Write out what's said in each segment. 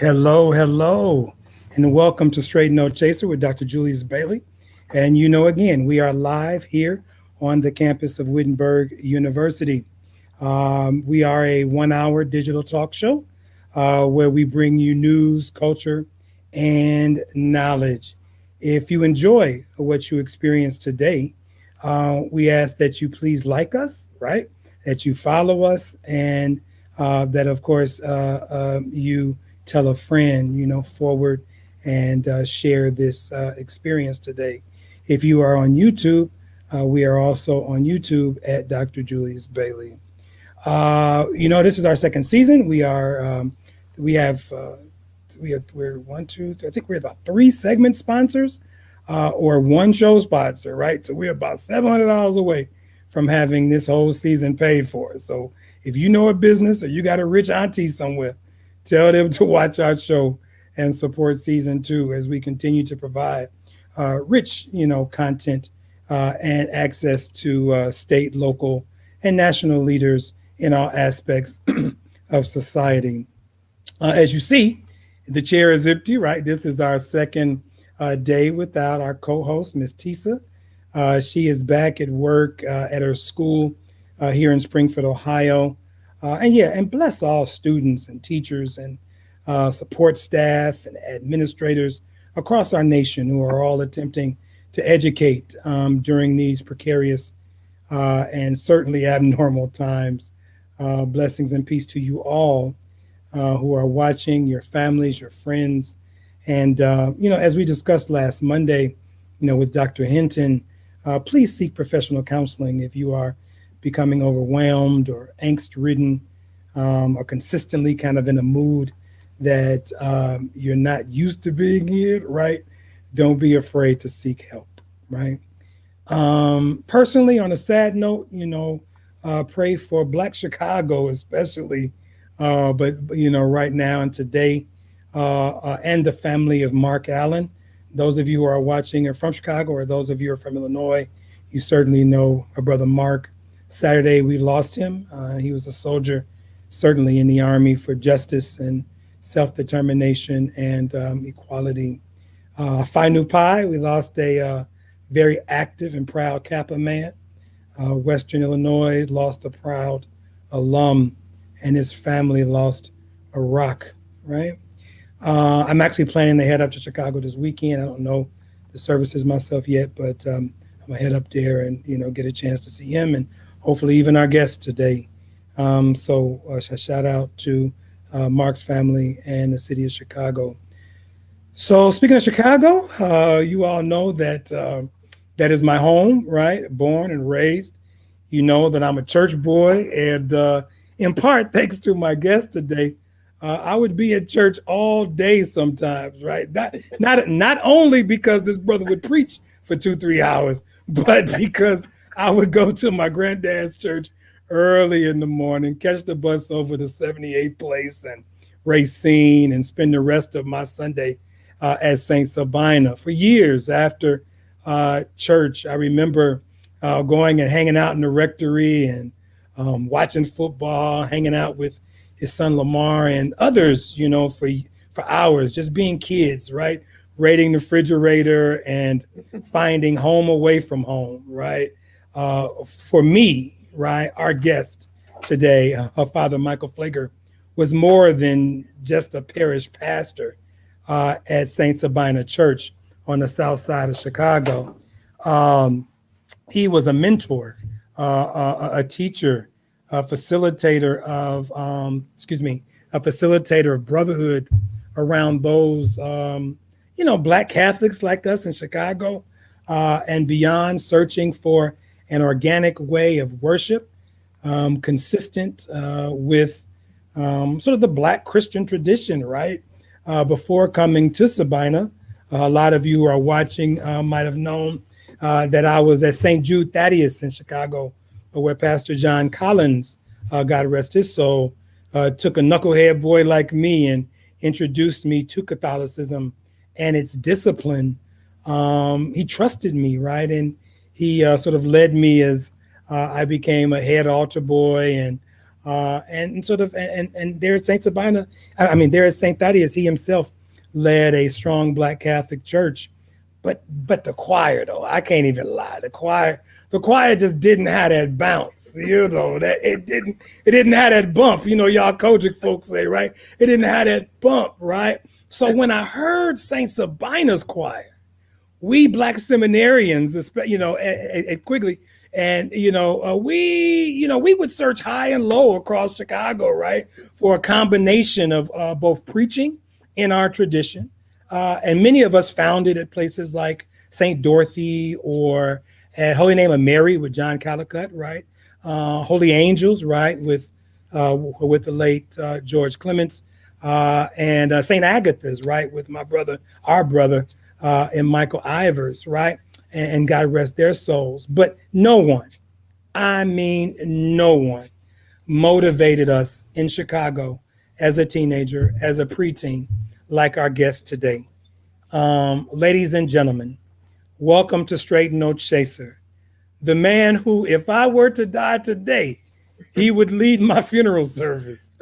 Hello, hello, and welcome to Straight No Chaser with Dr. Julius Bailey. And again, we are live here on the campus of Wittenberg University. We are a 1 hour digital talk show where we bring you news, culture, and knowledge. If you enjoy what you experienced today, we ask that you please like us, right? That you follow us, and that, of course, you tell a friend, forward and share this experience today. If you are on YouTube, we are also on YouTube at Dr. Julius Bailey. This is our second season. We have we're one, two, I think we're about three segment sponsors or one show sponsor, right? So we're about $700 away from having this whole season paid for. So if you know a business or you got a rich auntie somewhere, tell them to watch our show and support season 2 as we continue to provide rich, content and access to state, local, and national leaders in all aspects of society. As you see, the chair is empty, right? This is our second day without our co-host, Miss Tisa. She is back at work at her school here in Springfield, Ohio. And bless all students and teachers and support staff and administrators across our nation who are all attempting to educate during these precarious and certainly abnormal times. Blessings and peace to you all who are watching, your families, your friends. And, as we discussed last Monday, with Dr. Hinton, please seek professional counseling if you are becoming overwhelmed or angst-ridden or consistently kind of in a mood that you're not used to being in, right? Don't be afraid to seek help, right? Personally, on a sad note, pray for Black Chicago especially, but right now and today, and the family of Mark Allen. Those of you who are watching are from Chicago, or those of you who are from Illinois, you certainly know our brother Mark. Saturday, we lost him. He was a soldier, certainly in the Army for justice and self-determination and equality. Phi Nu Pi, we lost a very active and proud Kappa man. Western Illinois lost a proud alum, and his family lost a rock, right? I'm actually planning to head up to Chicago this weekend. I don't know the services myself yet, but I'm gonna head up there and get a chance to see him and hopefully even our guest today. So a shout out to Mark's family and the city of Chicago. So speaking of Chicago, you all know that that is my home, right? Born and raised. You know that I'm a church boy, and in part thanks to my guest today, I would be at church all day sometimes, right? Not only because this brother would preach for 2-3 hours, but because I would go to my granddad's church early in the morning, catch the bus over to 78th Place and Racine, and spend the rest of my Sunday at St. Sabina. For years after church, I remember going and hanging out in the rectory and watching football, hanging out with his son Lamar and others, for hours, just being kids, right? Raiding the refrigerator and finding home away from home, right? For me, right, our guest today, her father, Michael Pfleger, was more than just a parish pastor at St. Sabina Church on the south side of Chicago. He was a mentor, a teacher, a facilitator of brotherhood around those, Black Catholics like us in Chicago and beyond, searching for an organic way of worship, consistent with sort of the Black Christian tradition, right? Before coming to Sabina, a lot of you who are watching might have known that I was at St. Jude Thaddeus in Chicago, where Pastor John Collins, God rest his soul, took a knucklehead boy like me and introduced me to Catholicism and its discipline. He trusted me, right? And he sort of led me as I became a head altar boy and And sort of and there at Saint Sabina, I mean there at Saint Thaddeus, he himself led a strong Black Catholic church, but the choir though, I can't even lie, the choir just didn't have that bounce, that it didn't have that bump, y'all Kojic folks say, right? It didn't have that bump, right? So when I heard Saint Sabina's choir, we Black seminarians, at Quigley, and we would search high and low across Chicago, right, for a combination of both preaching in our tradition, and many of us found it at places like St. Dorothy or at Holy Name of Mary with John Callicut, right, Holy Angels, right, with the late George Clements, and St. Agatha's, right, with our brother, and Michael Ivers, right? And God rest their souls. But no one, I mean, no one motivated us in Chicago as a teenager, as a preteen, like our guest today. Ladies and gentlemen, welcome to Straight No Chaser, the man who, if I were to die today, he would lead my funeral service.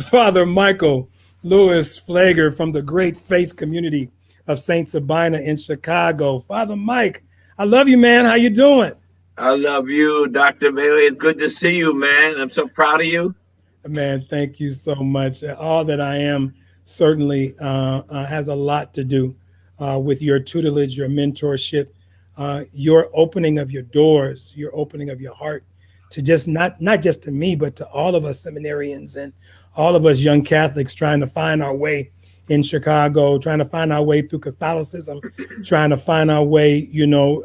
Father Michael Louis Pfleger from the great faith community of Saint Sabina in Chicago. Father Mike, I love you, man. How you doing? I love you, Dr. Bailey. It's good to see you, man. I'm so proud of you. Man, thank you so much. All that I am certainly has a lot to do with your tutelage, your mentorship, your opening of your doors, your opening of your heart to just not just to me, but to all of us seminarians and all of us young Catholics trying to find our way in Chicago, trying to find our way through Catholicism, trying to find our way,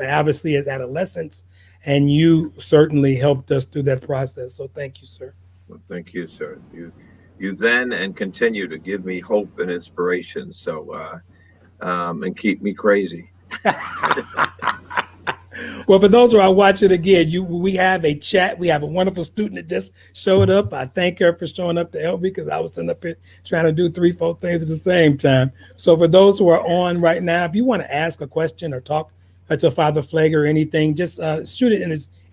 obviously as adolescents. And you certainly helped us through that process. So thank you, sir. Well, thank you, sir. You then and continue to give me hope and inspiration. So and keep me crazy. Well, for those who are watching again, we have a chat. We have a wonderful student that just showed up. I thank her for showing up to help me because I was sitting up here trying to do 3-4 things at the same time. So for those who are on right now, if you want to ask a question or talk to Father Pfleger or anything, just shoot it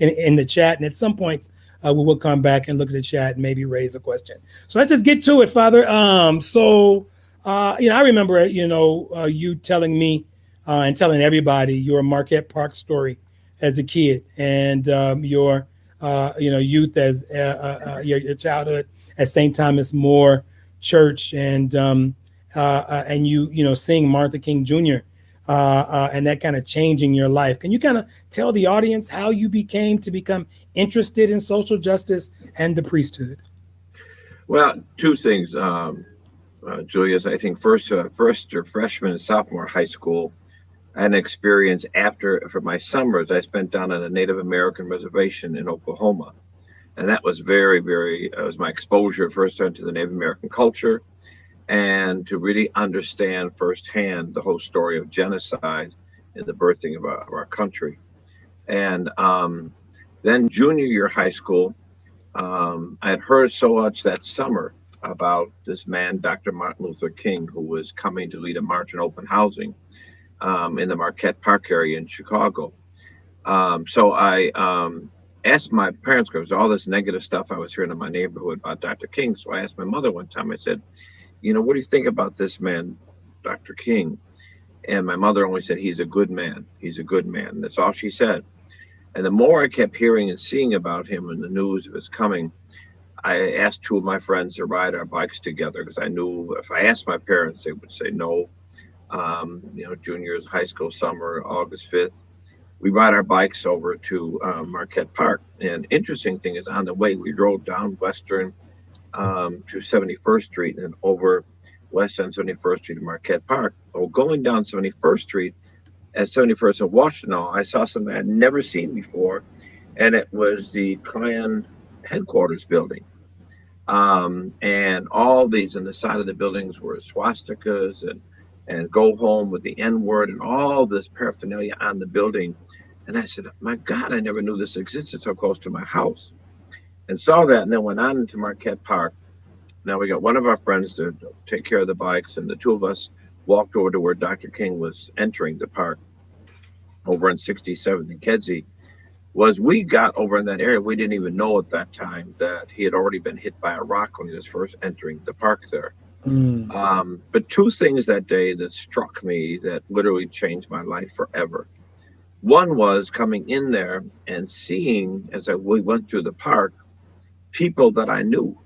in the chat. And at some points, we will come back and look at the chat and maybe raise a question. So let's just get to it, Father. I remember, you telling me and telling everybody your Marquette Park story as a kid and your youth as your childhood at St. Thomas More Church and you seeing Martha King Jr. And that kind of changing your life. Can you kind of tell the audience how you become interested in social justice and the priesthood? Well, two things, Julius. I think first year freshman and sophomore high school, I had an experience for my summers I spent down on a Native American reservation in Oklahoma. And that was very, very, it was my exposure first to the Native American culture and to really understand firsthand the whole story of genocide and the birthing of our country. And then junior year high school, I had heard so much that summer about this man, Dr. Martin Luther King, who was coming to lead a march on open housing in the Marquette Park area in Chicago. So I asked my parents, because all this negative stuff I was hearing in my neighborhood about Dr. King. So I asked my mother one time, I said, what do you think about this man, Dr. King? And my mother only said, he's a good man. He's a good man. That's all she said. And the more I kept hearing and seeing about him and the news of his coming, I asked two of my friends to ride our bikes together because I knew if I asked my parents, they would say no. Juniors, high school summer, August 5th, we ride our bikes over to Marquette Park. And interesting thing is on the way, we drove down Western to 71st Street and over West End 71st Street to Marquette Park. Well, going down 71st Street at 71st and Washtenaw, I saw something I'd never seen before. And it was the Klan headquarters building. And all these on the side of the buildings were swastikas and go home with the N-word and all this paraphernalia on the building. And I said, my God, I never knew this existed so close to my house. And saw that and then went on into Marquette Park. Now we got one of our friends to take care of the bikes and the two of us walked over to where Dr. King was entering the park over on 67th and Kedzie. was we got over in that area. We didn't even know at that time that he had already been hit by a rock when he was first entering the park there. Mm. But two things that day that struck me that literally changed my life forever. One was coming in there and seeing, we went through the park, people that I knew,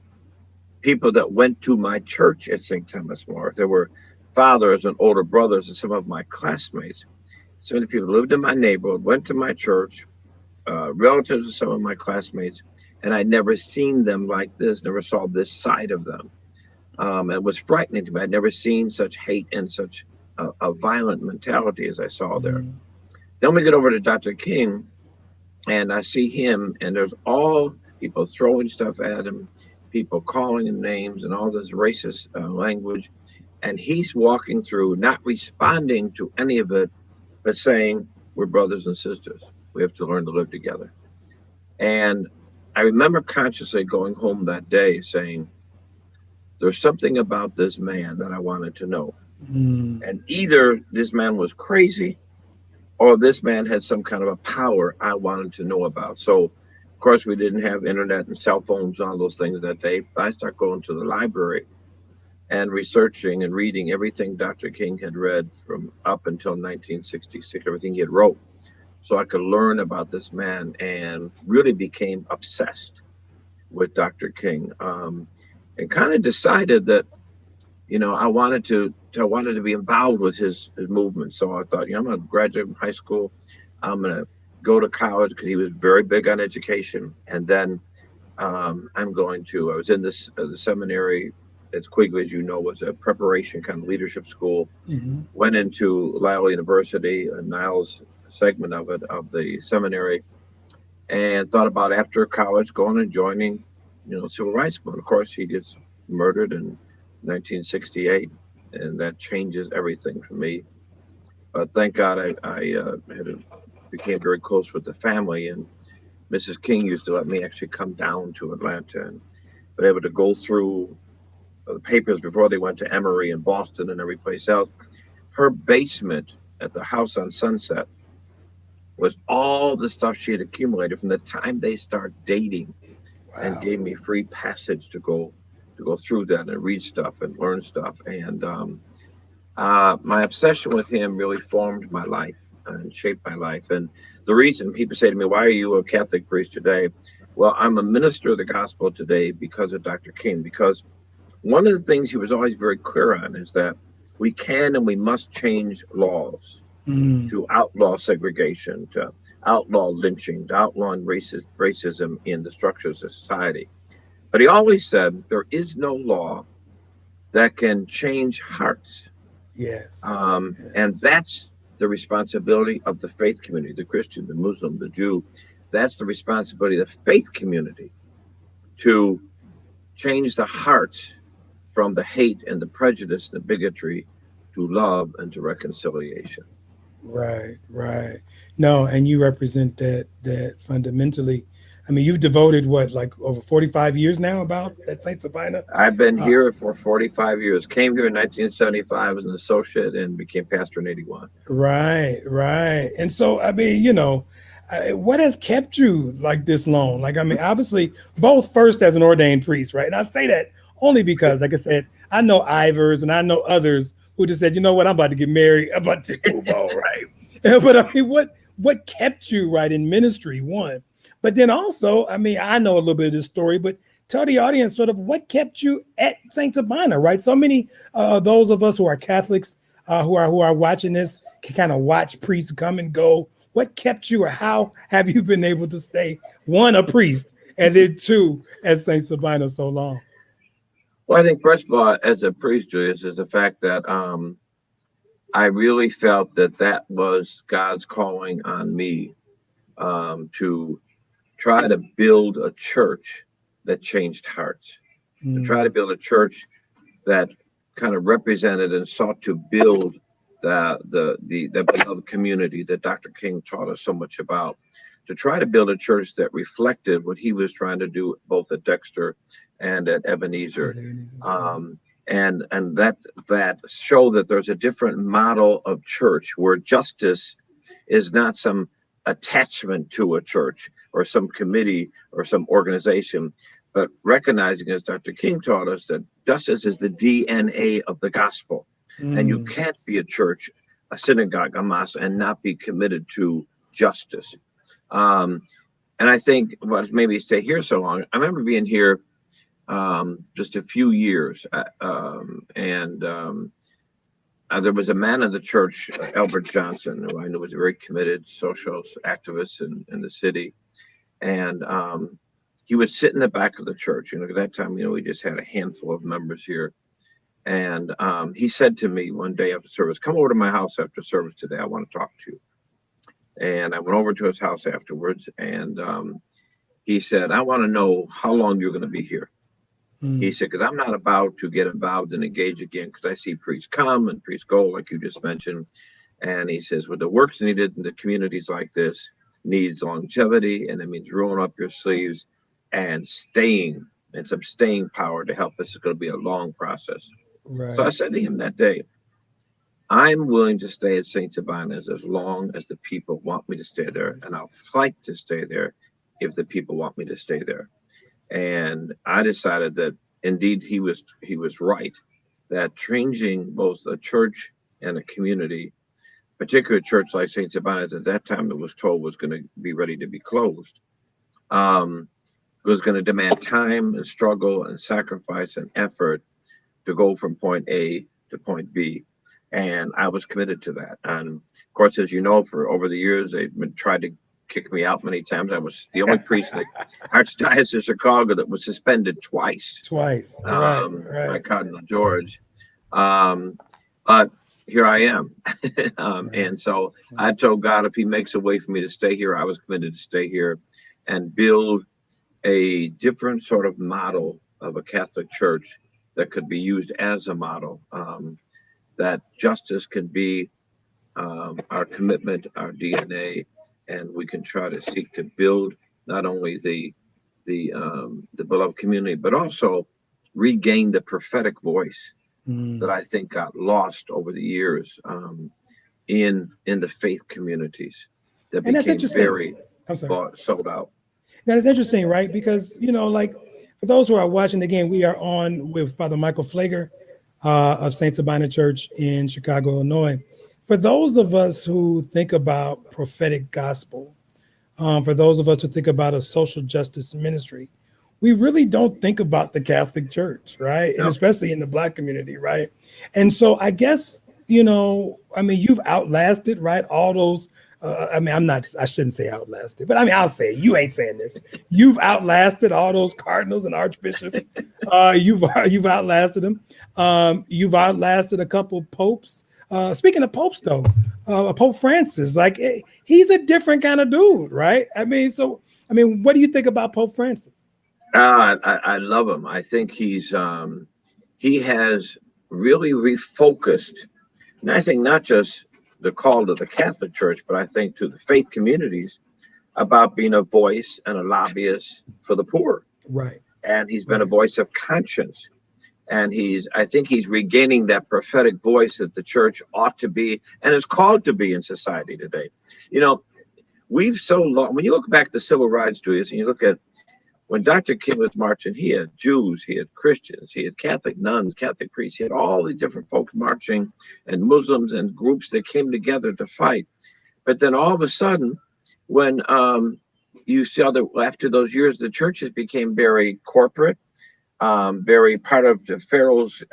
people that went to my church at St. Thomas More. There were fathers and older brothers and some of my classmates. So many people lived in my neighborhood, went to my church, relatives of some of my classmates, and I'd never seen them like this, never saw this side of them. It was frightening to me. I'd never seen such hate and such a violent mentality as I saw there. Mm. Then we get over to Dr. King, and I see him, and there's all people throwing stuff at him, people calling him names, and all this racist language. And he's walking through, not responding to any of it, but saying, "We're brothers and sisters. We have to learn to live together." And I remember consciously going home that day saying, "There's something about this man that I wanted to know." Mm. And either this man was crazy or this man had some kind of a power I wanted to know about. So, of course, we didn't have internet and cell phones and all those things that day. I started going to the library and researching and reading everything Dr. King had read from up until 1966, everything he had wrote, so I could learn about this man, and really became obsessed with Dr. King, and kind of decided that I wanted to be involved with his movement. So I thought, I'm going to graduate from high school. I'm going to go to college because he was very big on education. And then I was in the seminary at Quigley, as you know, was a preparation kind of leadership school. Mm-hmm. Went into Lyle University, Niles segment of the seminary, and thought about after college going and joining, civil rights movement. Of course, he gets murdered in 1968, and that changes everything for me. But thank God became very close with the family, and Mrs. King used to let me actually come down to Atlanta and be able to go through the papers before they went to Emory and Boston and every place else. Her basement at the house on Sunset was all the stuff she had accumulated from the time they start dating, and Wow. gave me free passage to go through that and read stuff and learn stuff. And my obsession with him really formed my life and shaped my life. And the reason people say to me, "Why are you a Catholic priest today?" Well, I'm a minister of the gospel today because of Dr. King. Because one of the things he was always very clear on is that we can and we must change laws Mm. to outlaw segregation, to outlaw lynching, to outlaw racism in the structures of society. But he always said there is no law that can change hearts. Yes. And Yes. that's the responsibility of the faith community, the Christian, the Muslim, the Jew. That's the responsibility of the faith community to change the hearts from the hate and the prejudice, the bigotry, to love and to reconciliation. Right, right. No, and you represent that fundamentally. I mean, you've devoted what, like over 45 years now about that Saint Sabina? I've been Uh, here for 45 years. Came here in 1975 as an associate and became pastor in 81. right, right. And so, I mean, what has kept you like this long? Like, I mean, obviously, both first as an ordained priest, right? And I say that only because, like I said, I know Ivers and I know others who just said, you know what, I'm about to get married, I'm about to move on, right? But I mean, what kept you right in ministry? One, but then also, I mean, I know a little bit of this story, but tell the audience sort of what kept you at Saint Sabina, right? So many those of us who are Catholics who are watching this can kind of watch priests come and go. What kept you, or how have you been able to stay one a priest and then two at Saint Sabina so long? Well, I think first of all, as a priest, Julius, is the fact that I really felt that that was God's calling on me, to try to build a church that changed hearts, to try to Mm. build a church that kind of represented and sought to build the beloved community that Dr. King taught us so much about, to try to build a church that reflected what he was trying to do both at Dexter and at Ebenezer. Um, and that show that there's a different model of church where justice is not some attachment to a church or some committee or some organization, but recognizing, as Dr. King taught us, that justice is the DNA of the gospel. And you Mm. can't be a church, a synagogue, a mosque, and not be committed to justice. Um, and I think what made me stay here so long, I remember being here just a few years, there was a man in the church, Albert Johnson, who I knew was a very committed social activist in the city. And he would sit in the back of the church. At that time, we just had a handful of members here. And he said to me one day after service, "Come over to my house after service today. I want to talk to you." And I went over to his house afterwards. And he said, "I want to know how long you're going to be here." He said, "Because I'm not about to get involved and engage again, because I see priests come and priests go, like you just mentioned." And he says, "Well, the work's needed in the communities like this needs longevity, and it means rolling up your sleeves and staying, and some staying power to help us. It's going to be a long process." So I Right. said to him that day, "I'm willing to stay at St. Sabina's as long as the people want me to stay there, and I'll fight to stay there if the people want me to stay there." And I decided that indeed he was right, that changing both a church and a community, particularly a church like St. Sabina's at that time, it was told was going to be ready to be closed, um, was going to demand time and struggle and sacrifice and effort to go from point A to point B. And I was committed to that. And of course, as you know, for over the years, they've been tried to kick me out many times. I was the only priest in the Archdiocese of Chicago that was suspended twice Twice. Right. by Right. Cardinal George. Um, but here I am. Right. And so I told God, if he makes a way for me to stay here, I was committed to stay here and build a different sort of model of a Catholic Church that could be used as a model, that justice can be our commitment, our DNA, and we can try to seek to build not only the beloved community, but also regain the prophetic voice that Mm. I think got lost over the years, in the faith communities that And that's became interesting. very I'm sorry. sold out. That is interesting, right? Because, like for those who are watching, again, we are on with Father Michael Pfleger of St. Sabina Church in Chicago, Illinois. For those of us who think about prophetic gospel, for those of us who think about a social justice ministry, we really don't think about the Catholic Church, right? And No. especially in the Black community, right? And so I guess, I mean, you've outlasted, right? All those, I mean, I shouldn't say outlasted, but I mean, I'll say it. You ain't saying this. You've outlasted all those cardinals and archbishops. You've outlasted them. You've outlasted a couple popes. Speaking of popes, though, Pope Francis, like he's a different kind of dude, right? I mean, what do you think about Pope Francis? I love him. I think he has really refocused, and I think not just the call to the Catholic Church, but I think to the faith communities about being a voice and a lobbyist for the poor. Right, And he's been a right. voice of conscience. And I think he's regaining that prophetic voice that the church ought to be and is called to be in society today. You know, we've so long, when you look back at the civil rights, Julius, and you look at when Dr. King was marching, he had Jews, he had Christians, he had Catholic nuns, Catholic priests, he had all these different folks marching, and Muslims and groups that came together to fight. But then all of a sudden, when you saw that after those years, the churches became very corporate, very part of the Pharaoh's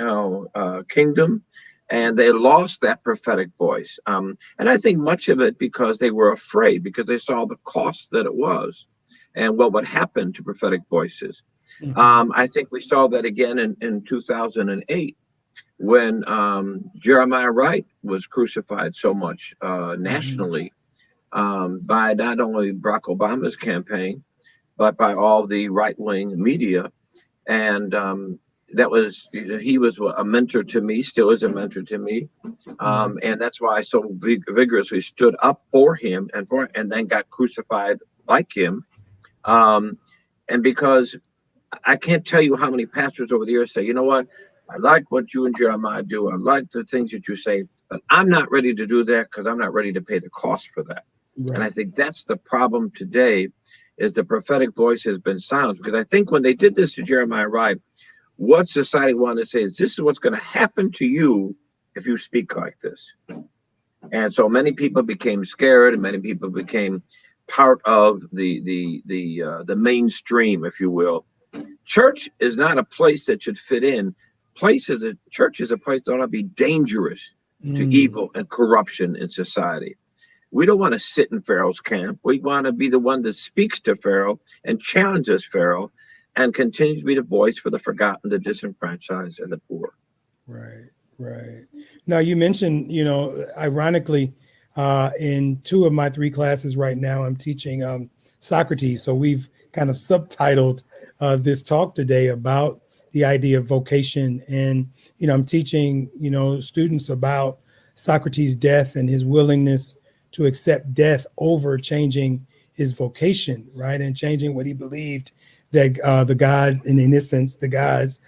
kingdom, and they lost that prophetic voice. And I think much of it because they were afraid, because they saw the cost that it was and what would happen to prophetic voices. Mhm. I think we saw that again in 2008 when Jeremiah Wright was crucified so much Mhm. nationally, by not only Barack Obama's campaign, but by all the right-wing media. And he was a mentor to me, still is a mentor to me. Right. And that's why I so vigorously stood up for him and then got crucified like him. Um, and because I can't tell you how many pastors over the years say, "You know what? I like what you and Jeremiah do. I like the things that you say, but I'm not ready to do that because I'm not ready to pay the cost for that." And I Right. think that's the problem today, is the prophetic voice has been silenced. Because I think when they did this to Jeremiah Wright, what society wanted to say is, this is what's going to happen to you if you speak like this. And so many people became scared, and many people became part of the mainstream, if you will. Church is not a place that should fit in. Church is a place that ought to be dangerous to Mm, evil and corruption in society. We don't want to sit in Pharaoh's camp. We want to be the one that speaks to Pharaoh and challenges Pharaoh, and continues to be the voice for the forgotten, the disenfranchised, and the poor. right. Right. Now you mentioned, ironically, in two of my three classes right now, I'm teaching Socrates. So we've kind of subtitled this talk today about the idea of vocation. And, I'm teaching, students about Socrates' death and his willingness to accept death over changing his vocation, right? And changing what he believed that the God, and in this sense, the gods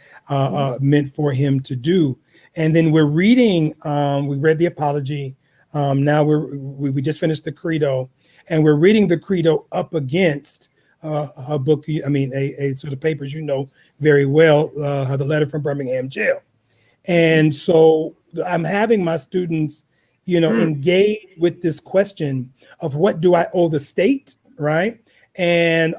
meant for him to do. And then we're reading, we read the Apology. Now we just finished the Credo, and we're reading the Credo up against a book, a sort of papers very well, the letter from Birmingham jail. And so I'm having my students, Mm, engage with this question of, what do I owe the state, right? And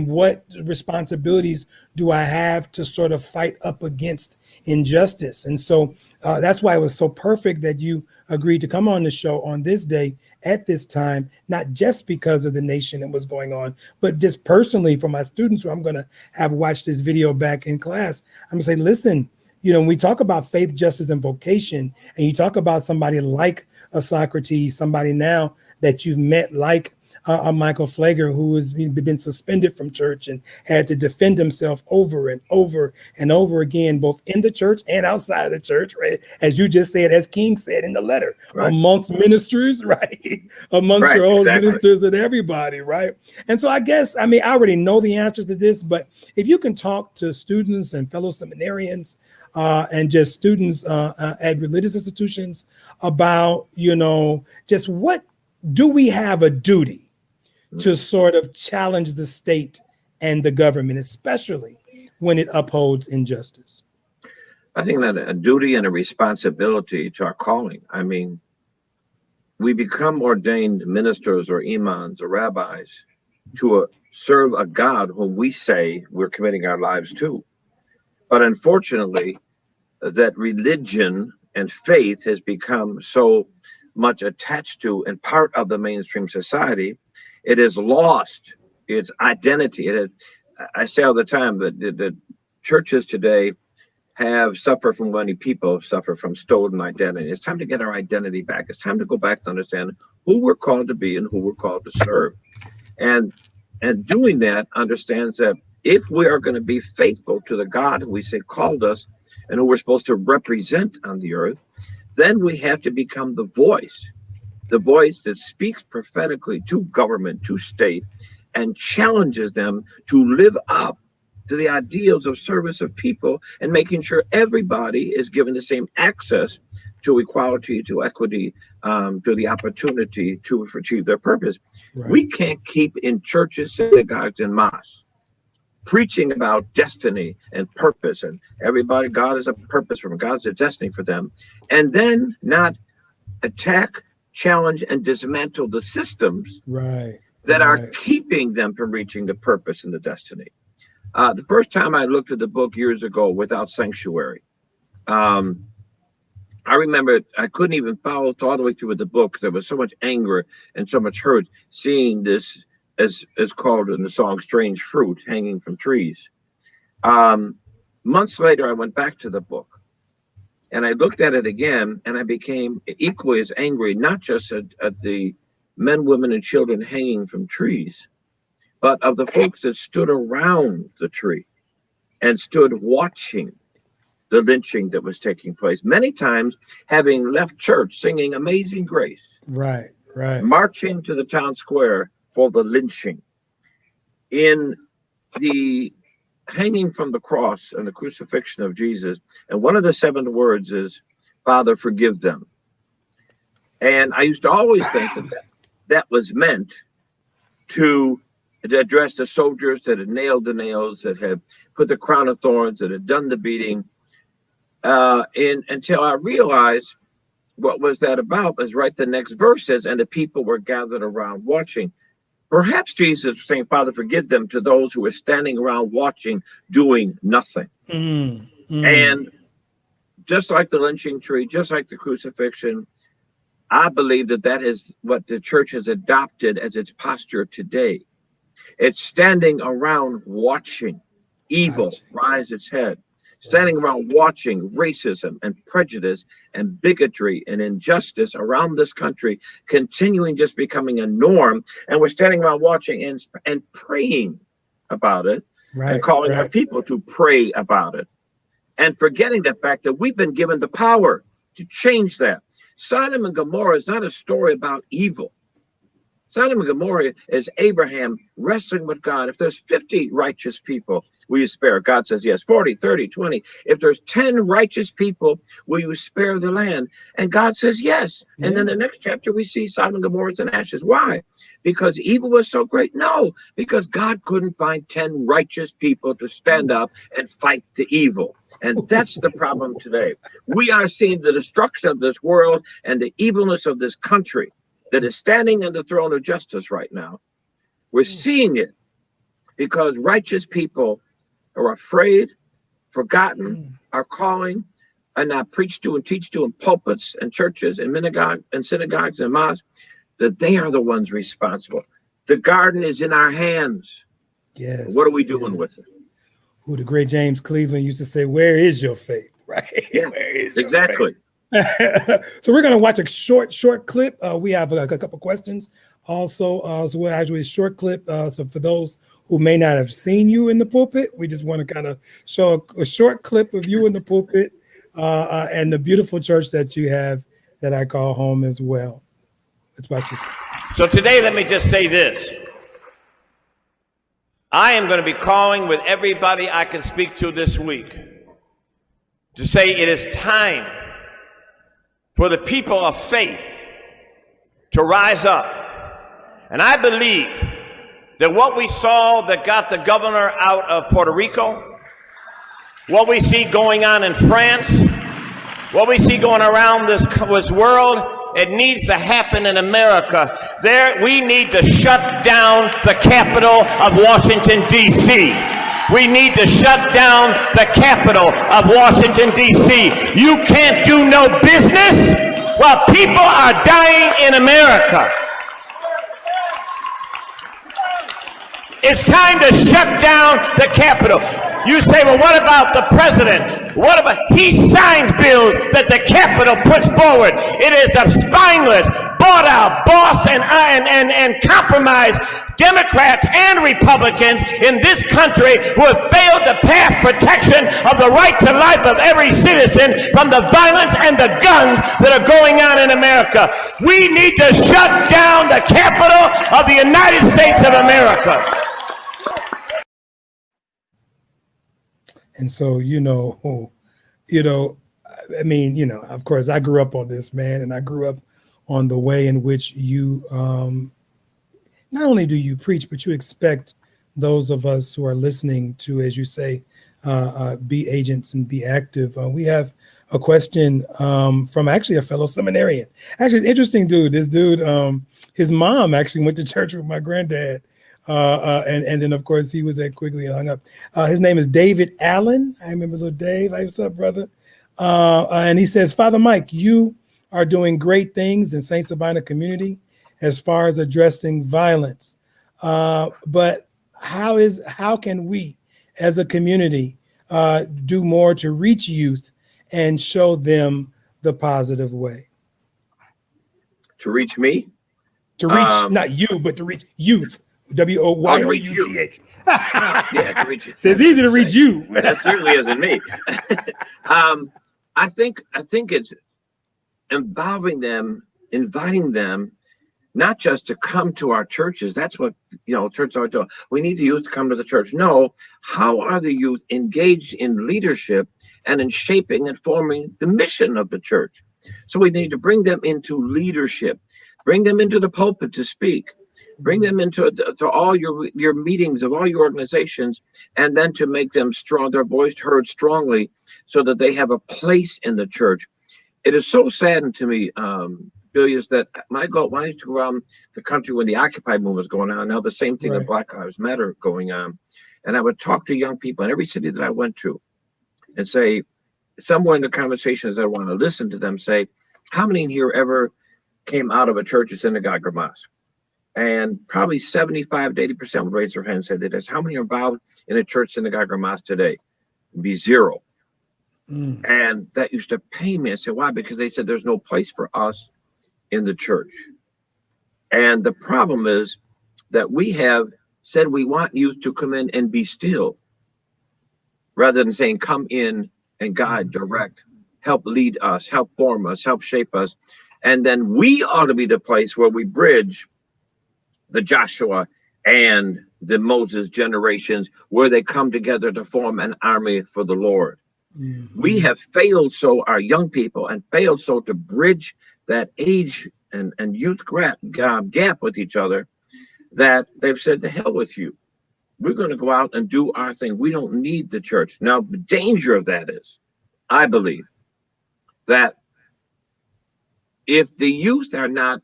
what responsibilities do I have to sort of fight up against injustice? And so that's why it was so perfect that you agreed to come on the show on this day at this time, not just because of the nation and what's going on, but just personally for my students who I'm going to have watched this video back in class. I'm going to say, listen, when we talk about faith, justice, and vocation, and you talk about somebody like a Socrates, somebody now that you've met like a Michael Pfleger, who has been suspended from church and had to defend himself over and over and over again, both in the church and outside the church, right? As you just said, as King said in the letter, right, amongst ministers, right? Amongst right, your own exactly. ministers and everybody, right? And so I guess, I already know the answer to this, but if you can talk to students and fellow seminarians and just students at religious institutions about, just what do we have a duty to sort of challenge the state and the government, especially when it upholds injustice? I think that a duty and a responsibility to our calling. I mean, we become ordained ministers or imams or rabbis to serve a God whom we say we're committing our lives to. But unfortunately, that religion and faith has become so much attached to and part of the mainstream society, it has lost its identity. I say all the time that the churches today have suffered from, many people suffer from stolen identity. It's time to get our identity back. It's time to go back to understand who we're called to be and who we're called to serve. And doing that understands that if we are going to be faithful to the God who we say called us and who we're supposed to represent on the earth, then we have to become the voice that speaks prophetically to government, to state, and challenges them to live up to the ideals of service of people and making sure everybody is given the same access to equality, to equity, to the opportunity to achieve their purpose. Right. We can't keep in churches, synagogues, and mosques preaching about destiny and purpose, and everybody, God is a purpose for them, God's a destiny for them, and then not attack, challenge, and dismantle the systems Right. that are Right. keeping them from reaching the purpose and the destiny. The first time I looked at the book years ago, Without Sanctuary, um, I remember I couldn't even follow all the way through with the book. There was so much anger and so much hurt seeing this, as called in the song, strange fruit hanging from trees. Um, Months later, I went back to the book and I looked at it again, and I became equally as angry, not just at the men, women, and children hanging from trees, but of the folks that stood around the tree and stood watching the lynching that was taking place. Many times, having left church singing Amazing Grace, Right. Right. marching to the town square for the lynching. In the hanging from the cross and the crucifixion of Jesus, and one of the seven words is, Father, forgive them. And I used to always think that that was meant to address the soldiers that had nailed the nails, that had put the crown of thorns, that had done the beating. Until I realized what was that about, is right the next verse says, and the people were gathered around watching. Perhaps Jesus was saying, Father, forgive them, to those who were standing around watching, doing nothing. And just like the lynching tree, just like the crucifixion, I believe that is what the church has adopted as its posture today. It's standing around watching evil rise its head, standing around watching racism and prejudice and bigotry and injustice around this country continuing, just becoming a norm. And we're standing around watching and praying about it, and calling our people to pray about it, and forgetting the fact that we've been given the power to change that. Sodom and Gomorrah is not a story about evil. Sodom and Gomorrah is Abraham wrestling with God. If there's 50 righteous people, will you spare? God says yes. 40, 30, 20. If there's 10 righteous people, will you spare the land? And God says yes. And then the next chapter, we see Sodom and Gomorrah in ashes. Why? Because evil was so great? No, because God couldn't find 10 righteous people to stand up and fight the evil. And that's the problem today. We are seeing the destruction of this world and the evilness of this country that is standing on the throne of justice right now. We're seeing it because righteous people are afraid, forgotten, our calling, and not preached to and teach to in pulpits and churches and synagogues and mosques, that they are the ones responsible. The garden is in our hands. Yes. What are we doing with it? Who the great James Cleveland used to say, "Where is your faith?" Right? Yeah, Where is exactly. So we're going to watch a short clip. We have a couple questions also. So we'll actually a short clip. So for those who may not have seen you in the pulpit, we just want to kind of show a short clip of you in the pulpit and the beautiful church that you have that I call home as well. Let's watch this. So today, let me just say this. I am going to be calling with everybody I can speak to this week to say it is time for the people of faith to rise up. And I believe that what we saw that got the governor out of Puerto Rico, what we see going on in France, what we see going around this world, it needs to happen in America. We need to shut down the capital of Washington, D.C. We need to shut down the capital of Washington, D.C. You can't do no business while people are dying in America. It's time to shut down the capital. You say, well, what about the president? What about, he signs bills that the capital puts forward. It is the spineless, bought out, bossed, and compromised Democrats and Republicans in this country who have failed to pass protection of the right to life of every citizen from the violence and the guns that are going on in America. We need to shut down the capital of the United States of America. And so, I mean, of course, I grew up on this, man, and I grew up on the way in which you, not only do you preach, but you expect those of us who are listening to, as you say, be agents and be active. We have a question from actually a fellow seminarian. Actually, it's interesting, dude. This dude, his mom actually went to church with my granddad. And then, of course, he was at Quigley and hung up. His name is David Allen. I remember little Dave. Hey, what's up, brother? And he says, Father Mike, you are doing great things in St. Sabina community as far as addressing violence. But how can we as a community do more to reach youth and show them the positive way? To reach me? To reach, not you, but to reach youth. W-O-Y-O-U-T-H. Yeah, to reach you. So it's easy to reach you. That certainly isn't me. I think it's involving them, inviting them, not just to come to our churches. That's what, churches are doing. We need the youth to come to the church. No, how are the youth engaged in leadership and in shaping and forming the mission of the church? So we need to bring them into leadership, Bring them into the pulpit to speak. Bring them into to all your meetings of all your organizations, and then to make them strong, their voice heard strongly, so that they have a place in the church. It is so saddened to me, Julius, that when I used to go around the country when the Occupy movement was going on, now the same thing, the Black Lives Matter going on, and I would talk to young people in every city that I went to, and say, somewhere in the conversations I want to listen to them, say, how many in here ever came out of a church or synagogue or mosque? And probably 75 to 80% would raise their hand and say this. How many are involved in a church, synagogue, or mosque today? It'd be zero. And that used to pain me. I said, why? Because they said there's no place for us in the church. And the problem is that we have said we want youth to come in and be still, rather than saying, come in and guide, direct, help lead us, help form us, help shape us. And then we ought to be the place where we bridge the Joshua and the Moses generations, where they come together to form an army for the Lord. We have failed so, our young people, and failed so to bridge that age and youth gap with each other, that they've said, to hell with you. We're going to go out and do our thing. We don't need the church. Now, the danger of that is, I believe, that if the youth are not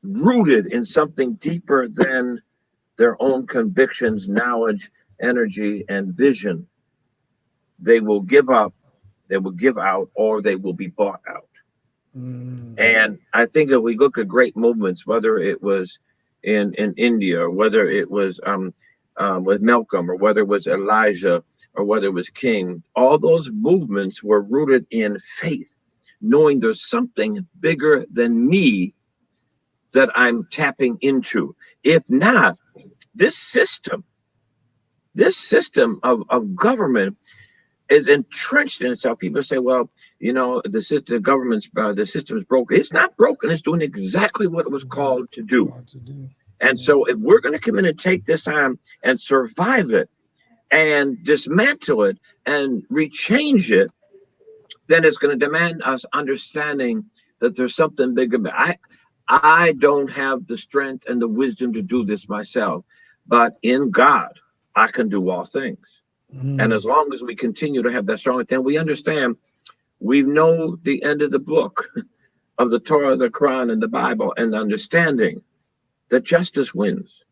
rooted in something deeper than their own convictions, knowledge, energy, and vision, they will give up, they will give out, or they will be bought out. And I think if we look at great movements, whether it was in India, or whether it was with Malcolm, or whether it was Elijah, or whether it was King, all those movements were rooted in faith, knowing there's something bigger than me that I'm tapping into. If not, this system of government is entrenched in itself. People say, well, you know, the system is broken. It's not broken. It's doing exactly what it was called to do. And so if we're going to come in and take this on and survive it and dismantle it and rechange it, then it's going to demand us understanding that there's something bigger. I don't have the strength and the wisdom to do this myself, but in God, I can do all things. And as long as we continue to have that strong, then we understand, we know the end of the book of the Torah, the Quran, and the Bible, and understanding that justice wins,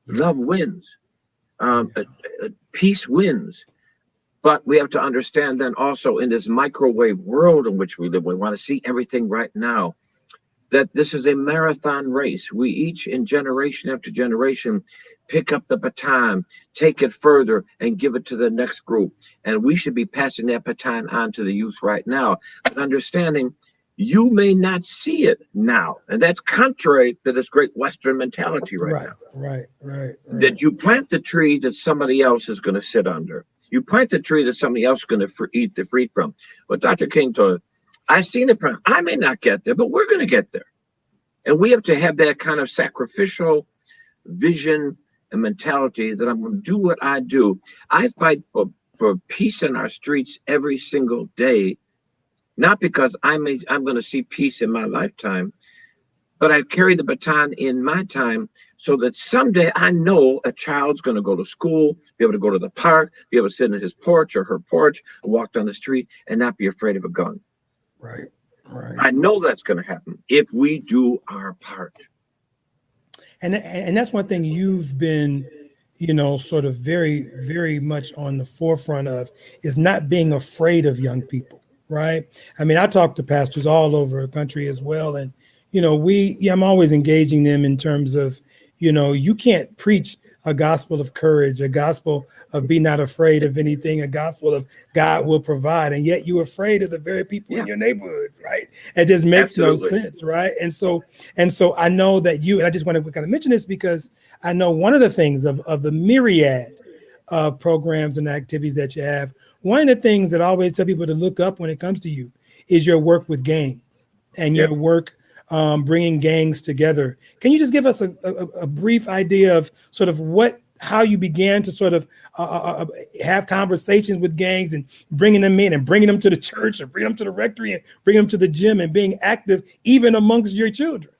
love wins, peace wins. But we have to understand then also, in this microwave world in which we live, we want to see everything right now, that this is a marathon race. We each, in generation after generation, pick up the baton, take it further, and give it to the next group. And we should be passing that baton on to the youth right now, but understanding you may not see it now. And that's contrary to this great Western mentality right now. Right. That you plant the tree that somebody else is going to sit under. You plant the tree that somebody else is going to eat the fruit from. But Dr. King told us, I've seen it. I may not get there, but we're going to get there. And we have to have that kind of sacrificial vision and mentality that I'm going to do what I do. I fight for peace in our streets every single day, not because I'm going to see peace in my lifetime, but I carry the baton in my time so that someday I know a child's going to go to school, be able to go to the park, be able to sit in his porch or her porch and walk down the street and not be afraid of a gun. Right. I know that's going to happen if we do our part. And that's one thing you've been, sort of very, very much on the forefront of, is not being afraid of young people, right? I mean, I talk to pastors all over the country as well. And, I'm always engaging them in terms of, you can't preach a gospel of courage, a gospel of be not afraid of anything, a gospel of God will provide, and yet you're afraid of the very people in your neighborhoods, right? It just makes no sense, right? And so I know that and I just want to kind of mention this because I know one of the things of the myriad of programs and activities that you have, one of the things that I always tell people to look up when it comes to you is your work with gangs and your work bringing gangs together. Can you just give us a brief idea of sort of how you began to sort of have conversations with gangs and bringing them in and bringing them to the church or bringing them to the rectory and bringing them to the gym and being active even amongst your children?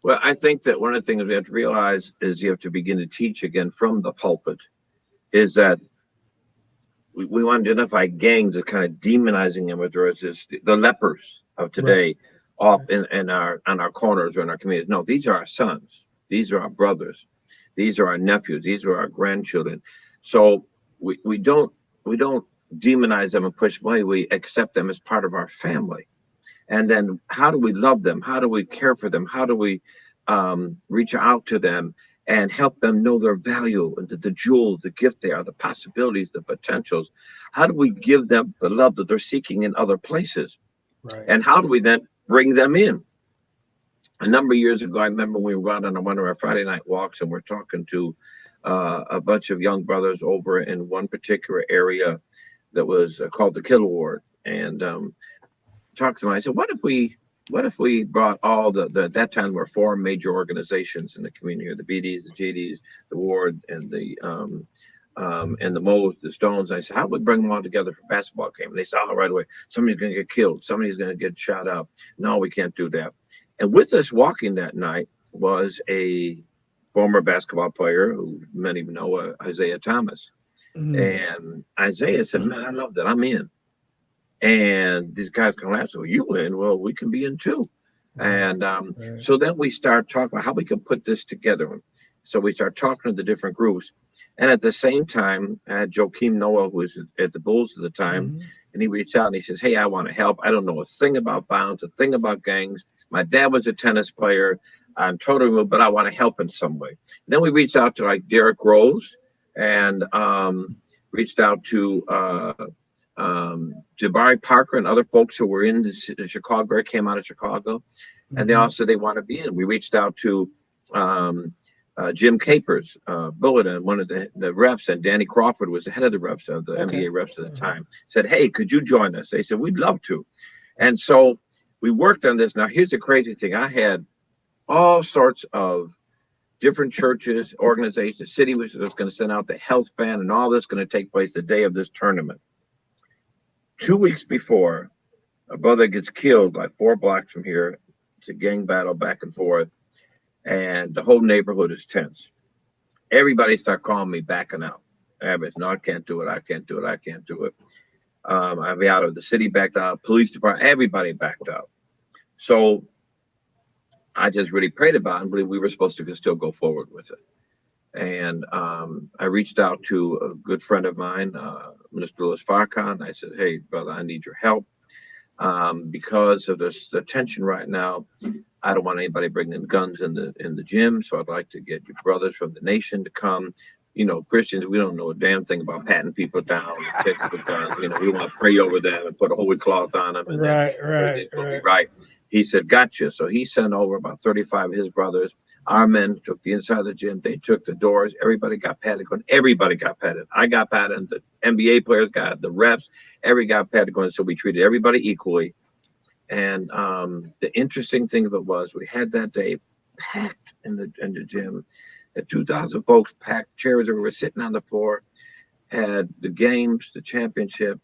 Well, I think that one of the things we have to realize is you have to begin to teach again from the pulpit is that we want to identify gangs as kind of demonizing them, whether it's just the lepers of Right. today off in our on our corners or in our communities. No, these are our sons. These are our brothers. These are our nephews. These are our grandchildren. So we don't demonize them and push them away. We accept them as part of our family. And then how do we love them? How do we care for them? How do we reach out to them and help them know their value and the jewel, the gift they are, the possibilities, the potentials? How do we give them the love that they're seeking in other places? Right. And how do we then bring them in? A number of years ago, I remember we were out on one of our Friday night walks and we're talking to a bunch of young brothers over in one particular area that was called the Kittle Ward. And talked to them. I said, what if we brought all the at that time there were four major organizations in the community, the BDs, the GDs, the Ward, and the Moles, the Stones. I said, how would we bring them all together for a basketball game? And they said, oh, right away, somebody's going to get killed. Somebody's going to get shot up. No, we can't do that. And with us walking that night was a former basketball player who many know, Isaiah Thomas. And Isaiah said, man, I love that. I'm in. And these guys come out, so you in? Well, we can be in too. And so then we start talking about how we can put this together. So we start talking to the different groups. And at the same time, I had Joakim Noah, who was at the Bulls at the time, and he reached out and he says, hey, I want to help. I don't know a thing about bounds, a thing about gangs. My dad was a tennis player. I'm totally removed, but I want to help in some way. Then we reached out to like Derek Rose and reached out to Jabari Parker and other folks who were in the Chicago area, came out of Chicago, and they all said they want to be in. We reached out to Jim Capers, Bullet, and one of the refs, and Danny Crawford was the head of the refs of the NBA refs at the time. Said, hey, could you join us? They said, we'd love to. And so we worked on this. Now, here's the crazy thing. I had all sorts of different churches, organizations. The city was going to send out the health van, and all this going to take place the day of this tournament. 2 weeks before, a brother gets killed like 4 blocks from here. It's a gang battle back and forth, and the whole neighborhood is tense. Everybody start calling me backing out. Everybody's, no, I can't do it. I can't do it. I can't do it. I'll be out of the city, backed out. Police department, everybody backed out. So I just really prayed about it and believed we were supposed to still go forward with it. And I reached out to a good friend of mine, Mr. Louis Farcon. I said, hey, brother, I need your help. Because of the tension right now, I don't want anybody bringing guns in the gym. So I'd like to get your brothers from the nation to come. You know, Christians, we don't know a damn thing about patting people down and taking with guns. You know, we want to pray over them and put a holy cloth on them. And right. He said, gotcha. So he sent over about 35 of his brothers. Our men took the inside of the gym. They took the doors. Everybody got patted. Everybody got patted. I got patted. The NBA players got, the reps, everybody got patted. So we treated everybody equally. And the interesting thing of it was we had that day packed in the gym. At 2,000 folks, packed chairs that were sitting on the floor, had the games, the championship.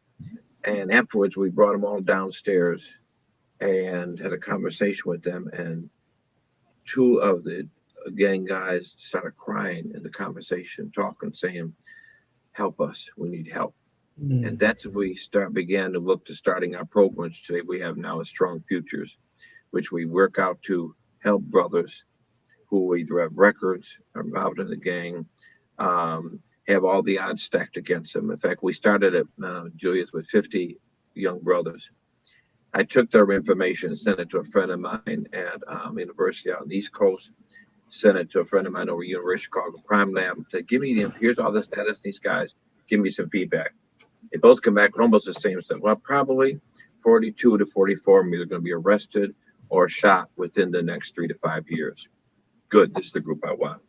And afterwards, we brought them all downstairs and had a conversation with them, and 2 of the gang guys started crying in the conversation, talking, saying, help us, we need help. And that's when we began to look to starting our programs today. We have now a Strong Futures, which we work out to help brothers who either have records or out in the gang, have all the odds stacked against them. In fact, we started at Julius with 50 young brothers. I took their information and sent it to a friend of mine at University out on the East Coast, sent it to a friend of mine over at University of Chicago Crime Lab, said, give me here's all the status of these guys, give me some feedback. They both come back with almost the same stuff. Well, probably 42 to 44 of them are going to be arrested or shot within the next 3 to 5 years. Good, this is the group I want.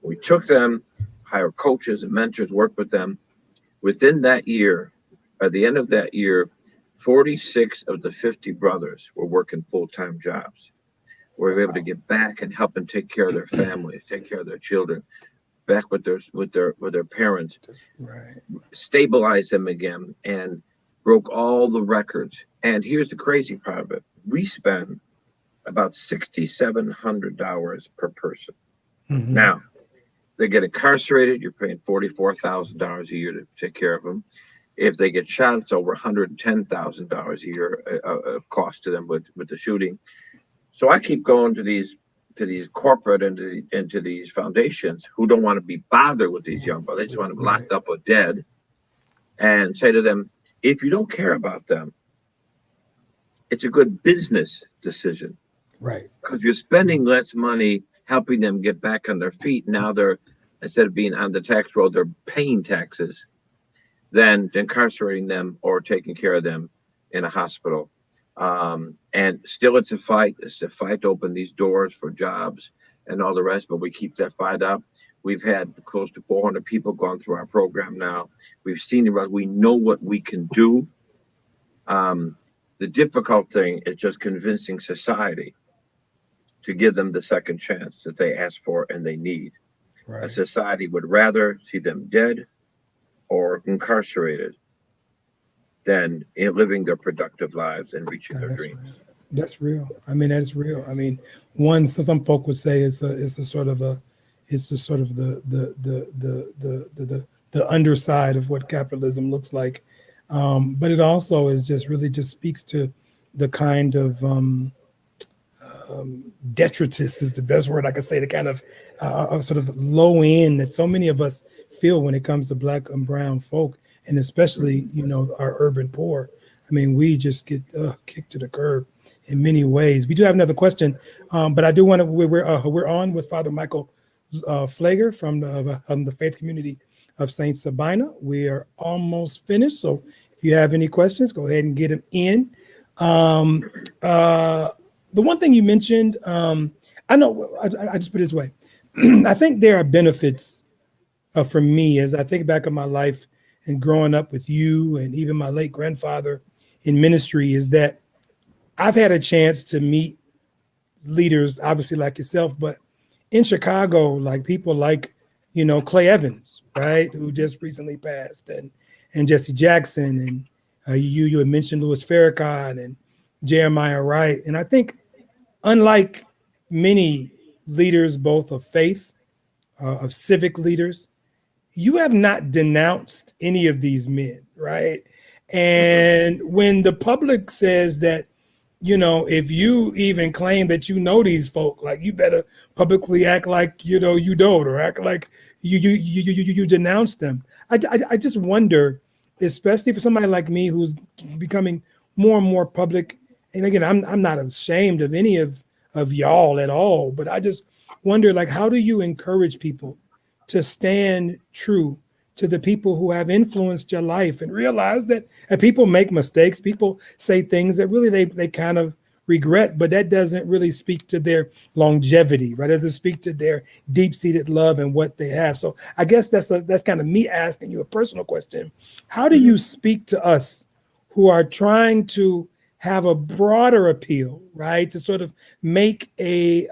We took them, hired coaches and mentors, worked with them. Within that year, by the end of that year, 46 of the 50 brothers were working full-time jobs. We were able to get back and help them take care of their families, take care of their children, back with their parents, stabilize them again, and broke all the records. And here's the crazy part of it: we spend about $6,700 per person. Mm-hmm. Now, they get incarcerated, you're paying $44,000 a year to take care of them. If they get shot, it's over $110,000 a year of cost to them with the shooting. So I keep going to these corporate and to these foundations who don't want to be bothered with these young people. They just want to be locked up or dead, and say to them, if you don't care about them, it's a good business decision. Right. Because you're spending less money helping them get back on their feet. Now they're, instead of being on the tax roll, they're paying taxes than incarcerating them or taking care of them in a hospital. And still it's a fight. It's a fight to open these doors for jobs and all the rest, but we keep that fight up. We've had close to 400 people gone through our program now. We've seen it. We know what we can do. The difficult thing is just convincing society to give them the second chance that they ask for and they need. Right. A society would rather see them dead or incarcerated than living their productive lives and reaching their dreams. Real. That's real. I mean, that's real. I mean, one, so some folk would say it's the underside of what capitalism looks like, but it also is just really just speaks to the kind of detritus is the best word I could say, the kind of sort of low end that so many of us feel when it comes to Black and brown folk, and especially, you know, our urban poor. I mean, we just get kicked to the curb in many ways. We do have another question, but I do want to, we're on with Father Michael Pfleger from the faith community of Saint Sabina. We are almost finished, so if you have any questions, go ahead and get them in. The one thing you mentioned, I know, I just put it this way. I think there are benefits for me as I think back on my life and growing up with you and even my late grandfather in ministry, is that I've had a chance to meet leaders, obviously like yourself, but in Chicago, like people like, you know, Clay Evans, right, who just recently passed, and Jesse Jackson, and you had mentioned Louis Farrakhan and Jeremiah Wright. And I think, unlike many leaders, both of faith, of civic leaders, you have not denounced any of these men, right? And when the public says that, you know, if you even claim that you know these folk, like you better publicly act like, you know, you don't, or act like you denounce them. I just wonder, especially for somebody like me who's becoming more and more public. And again, I'm not ashamed of any of y'all at all, but I just wonder, like, how do you encourage people to stand true to the people who have influenced your life and realize that people make mistakes, people say things that really they kind of regret, but that doesn't really speak to their longevity, right? It doesn't speak to their deep-seated love and what they have. So I guess that's kind of me asking you a personal question. How do you speak to us who are trying to have a broader appeal, right, to sort of make a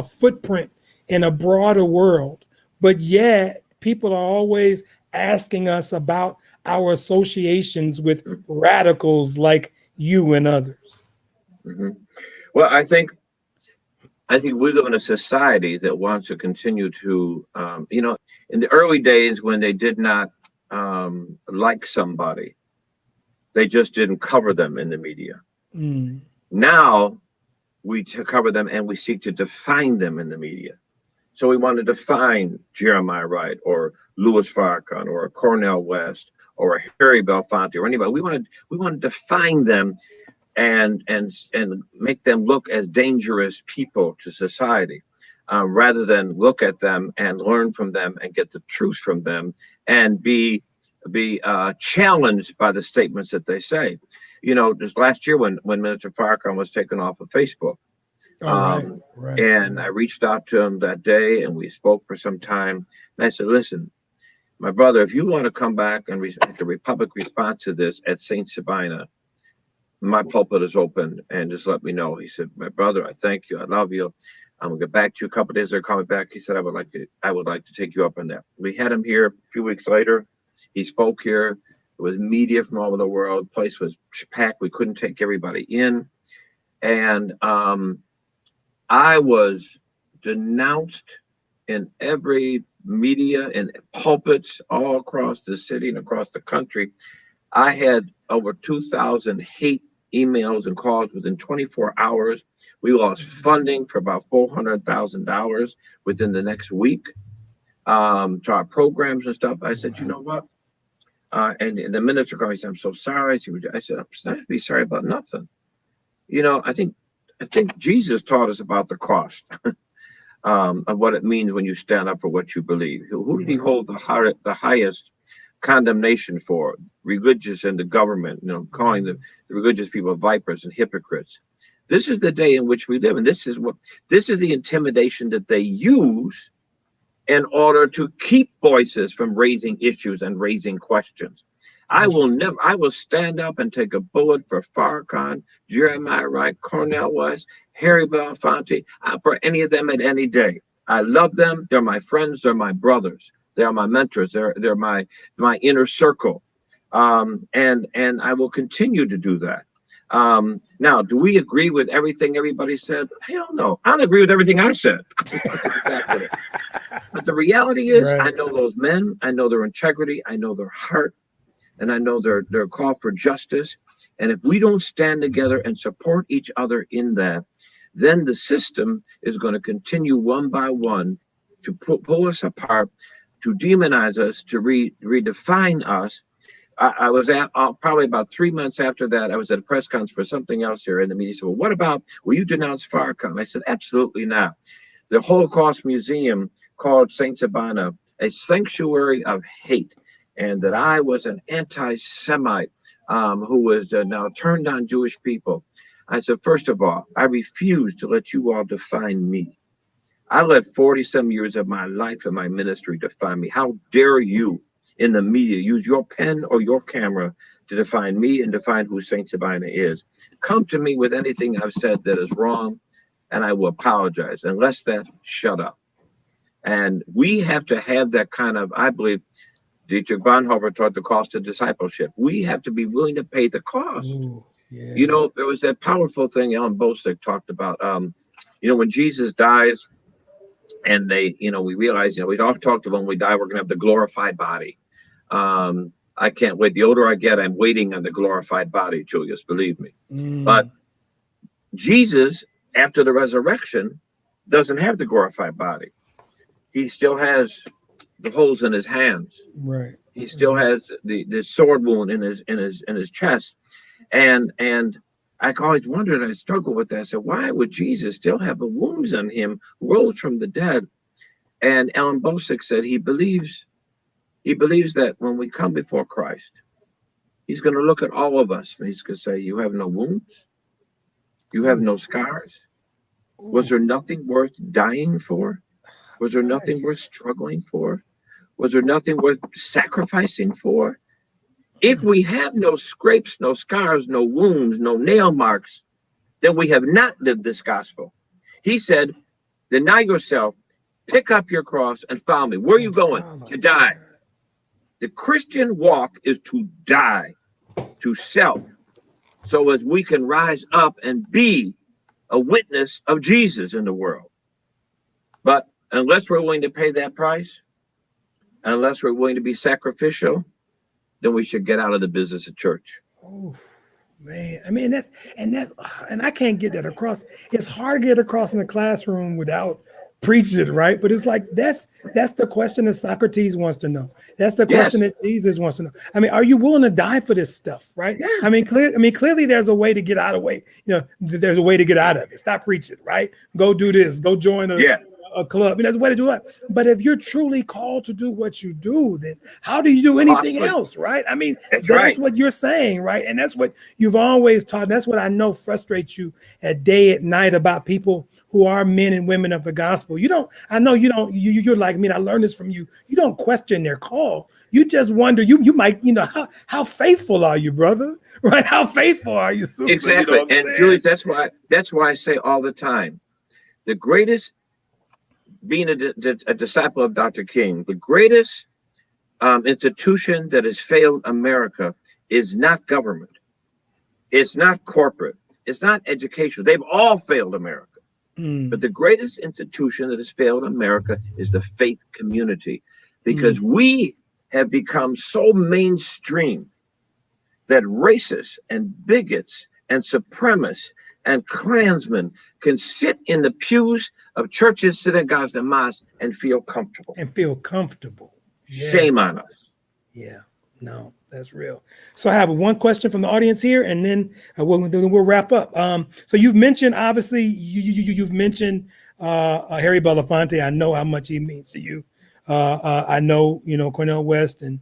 footprint in a broader world, but yet people are always asking us about our associations with radicals like you and others? Mm-hmm. Well, I think we live in a society that wants to continue to, you know, in the early days when they did not like somebody, they just didn't cover them in the media. Mm. Now we cover them and we seek to define them in the media. So we want to define Jeremiah Wright or Louis Farrakhan or a Cornel West or a Harry Belafonte or anybody. We want to define them and make them look as dangerous people to society, rather than look at them and learn from them and get the truth from them and be challenged by the statements that they say. You know, this last year when Minister Farrakhan was taken off of Facebook, I reached out to him that day and we spoke for some time. And I said, listen, my brother, if you want to come back and the Republic response to this at St. Sabina, my pulpit is open, and just let me know. He said, my brother, I thank you. I love you. I'm gonna get back to you a couple of days. They're coming back. He said, I would like to take you up on that. We had him here a few weeks later. He spoke here. It was media from all over the world. The place was packed. We couldn't take everybody in. And I was denounced in every media and pulpits all across the city and across the country. I had over 2,000 hate emails and calls within 24 hours. We lost funding for about $400,000 within the next week to our programs and stuff. I said, you know what? And the minister called me and said, I'm so sorry. I said, I'm not to be sorry about nothing. You know, I think Jesus taught us about the cost of what it means when you stand up for what you believe. Who did he hold the highest condemnation for? Religious and the government, you know, calling the religious people vipers and hypocrites. This is the day in which we live, and this is the intimidation that they use in order to keep voices from raising issues and raising questions. I will stand up and take a bullet for Farrakhan, Jeremiah Wright, Cornel West, Harry Belafonte, for any of them at any day. I love them. They're my friends. They're my brothers. They are my mentors. They're my inner circle. And I will continue to do that. Now, do we agree with everything everybody said? Hell no. I don't agree with everything I said. But the reality is, I know those men. I know their integrity. I know their heart. And I know their call for justice. And if we don't stand together and support each other in that, then the system is going to continue one by one to pull us apart, to demonize us, to redefine us. I was at probably about 3 months after that, I was at a press conference for something else here, and the media said, well, what about, will you denounce Farrakhan? I said, absolutely not. The Holocaust Museum called St. Sabina a sanctuary of hate, and that I was an anti-Semite who was now turned on Jewish people. I said, first of all, I refuse to let you all define me. I let 40-some years of my life and my ministry define me. How dare you in the media use your pen or your camera to define me and define who St. Sabina is? Come to me with anything I've said that is wrong, and I will apologize. Unless that, shut up. And we have to have that kind of, I believe, Dietrich Bonhoeffer taught the cost of discipleship. We have to be willing to pay the cost. Ooh, yeah. You know, there was that powerful thing Ellen Bosick talked about. You know, when Jesus dies, and they, you know, we realize, you know, we'd all talked about when we die, we're going to have the glorified body. I can't wait. The older I get, I'm waiting on the glorified body, Julius, believe me. But Jesus, after the resurrection, doesn't have the glorified body. He still has the holes in his hands. Right. He still has the sword wound in his chest. And I always wondered, I struggled with that. I said, why would Jesus still have the wounds on him, rose from the dead? And Ellen Bosick said he believes that when we come before Christ, he's going to look at all of us and he's going to say, you have no wounds? You have no scars? Was there nothing worth dying for? Was there nothing worth struggling for? Was there nothing worth sacrificing for? If we have no scrapes, no scars, no wounds, no nail marks, then we have not lived this gospel. He said, deny yourself, pick up your cross and follow me. Where are you going? To die. The Christian walk is to die to self, so as we can rise up and be a witness of Jesus in the world. But unless we're willing to pay that price, unless we're willing to be sacrificial, then we should get out of the business of church. Oh, man. I mean, and I can't get that across. It's hard to get across in the classroom without preaching it, right? But it's like, that's the question that Socrates wants to know. That's the question that Jesus wants to know. I mean, are you willing to die for this stuff, right? Yeah. I mean, clearly there's a way to get out of it. You know, there's a way to get out of it. Stop preaching, right? Go do this. Go join a club. I mean, there's a way to do it. But if you're truly called to do what you do, then how do you do anything else, right? I mean, that's what you're saying, right? And that's what you've always taught. That's what I know frustrates you at day and night about people who are men and women of the gospel. You're like me, and I learned this from you. You don't question their call. You just wonder, you might, you know, how faithful are you, brother? Right? How faithful are you, sister? Exactly. You know and Julius, that's why I say all the time, the greatest, being a disciple of Dr. King, the greatest institution that has failed America is not government. It's not corporate. it's not educational. They've all failed America. But the greatest institution that has failed America is the faith community, because we have become so mainstream that racists and bigots and supremacists and Klansmen can sit in the pews of churches, synagogues, and mosques and feel comfortable. Yeah. Shame on us. Yeah, no, that's real. So I have one question from the audience here, and then we'll wrap up. So you've mentioned, obviously, you've mentioned Harry Belafonte. I know how much he means to you. I know, Cornel West and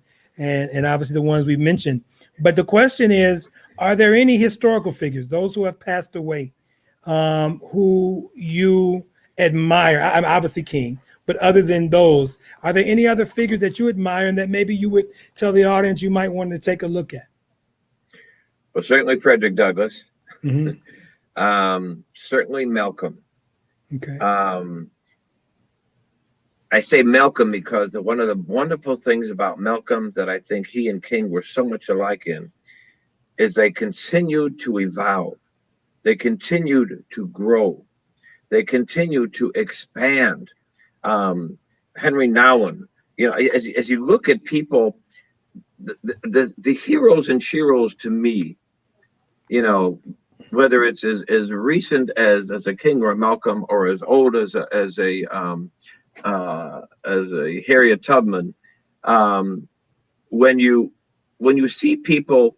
obviously the ones we've mentioned. But the question is, are there any historical figures, those who have passed away, who you admire? I'm obviously King, but other than those, are there any other figures that you admire and that maybe you would tell the audience you might want to take a look at? Well, certainly Frederick Douglass. Certainly Malcolm. Okay. I say Malcolm because one of the wonderful things about Malcolm that I think he and King were so much alike in is they continued to evolve. They continued to grow. They continued to expand. Henry Nouwen, as you look at people, the heroes and sheroes to me, whether it's as recent as a King or a Malcolm, or as old as a Harriet Tubman, when you see people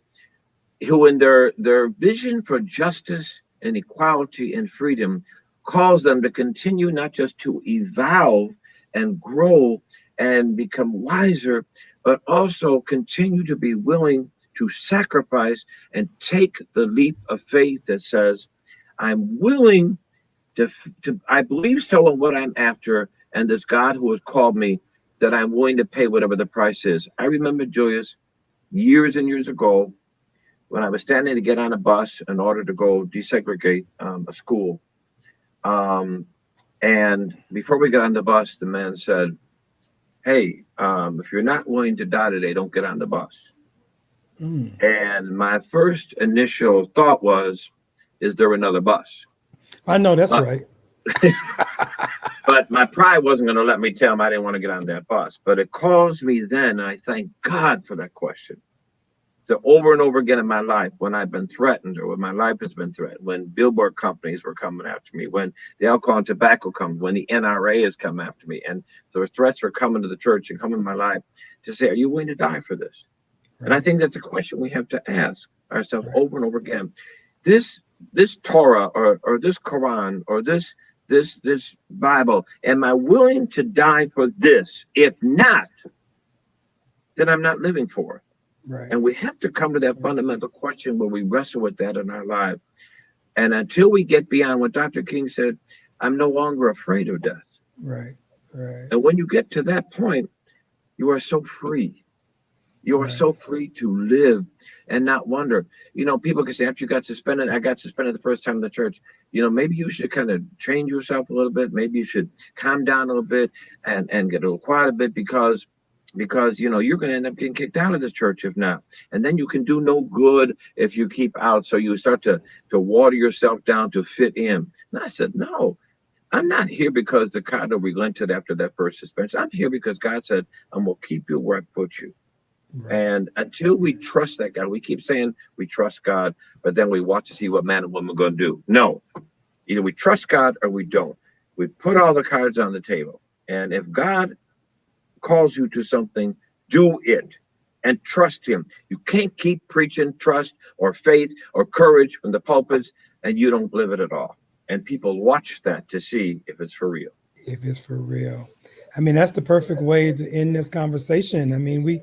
who in their vision for justice and equality and freedom calls them to continue not just to evolve and grow and become wiser, but also continue to be willing to sacrifice and take the leap of faith that says, I'm willing to I believe so in what I'm after, and this God who has called me, that I'm willing to pay whatever the price is. I remember, Julius, years and years ago, when I was standing to get on a bus in order to go desegregate a school. And before we got on the bus, the man said, hey, if you're not willing to die today, don't get on the bus. And my first initial thought was, is there another bus? I know that's right. But my pride wasn't going to let me tell him I didn't want to get on that bus. But it caused me then, and I thank God for that question, to over and over again in my life, when I've been threatened, or when my life has been threatened, when billboard companies were coming after me, when the alcohol and tobacco come, when the NRA has come after me, and the threats are coming to the church and coming to my life, to say, are you willing to die for this? Right. And I think that's a question we have to ask ourselves over and over again. This Torah or this Quran or this Bible, am I willing to die for this? If not, then I'm not living for it. Right. And we have to come to that fundamental question where we wrestle with that in our life. And until we get beyond what Dr. King said, I'm no longer afraid of death. Right. And when you get to that point, you are so free. You are so free to live and not wonder. People can say, after you got suspended, I got suspended the first time in the church. Maybe you should kind of train yourself a little bit. Maybe you should calm down a little bit and get a little quiet a bit, because you're going to end up getting kicked out of this church if not. And then you can do no good if you keep out. So you start to water yourself down to fit in. And I said, no, I'm not here because the Ricardo relented after that first suspension. I'm here because God said, I'm going to keep you where I put you. Right. And until we trust that God, we keep saying we trust God, but then we watch to see what man and woman are going to do. No, either we trust God or we don't. We put all the cards on the table. And if God calls you to something, do it and trust him. You can't keep preaching trust or faith or courage from the pulpits and you don't live it at all. And people watch that to see if it's for real. If it's for real. I mean, that's the perfect way to end this conversation. I mean,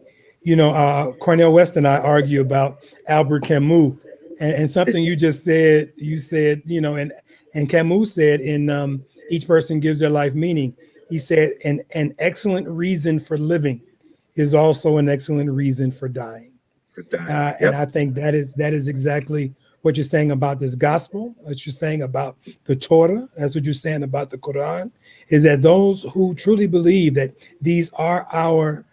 Cornel West and I argue about Albert Camus, and something you just said, and Camus said in Each Person Gives Their Life Meaning, he said, an excellent reason for living is also an excellent reason for dying. And I think that is exactly what you're saying about this gospel, what you're saying about the Torah, that's what you're saying about the Quran, is that those who truly believe that these are our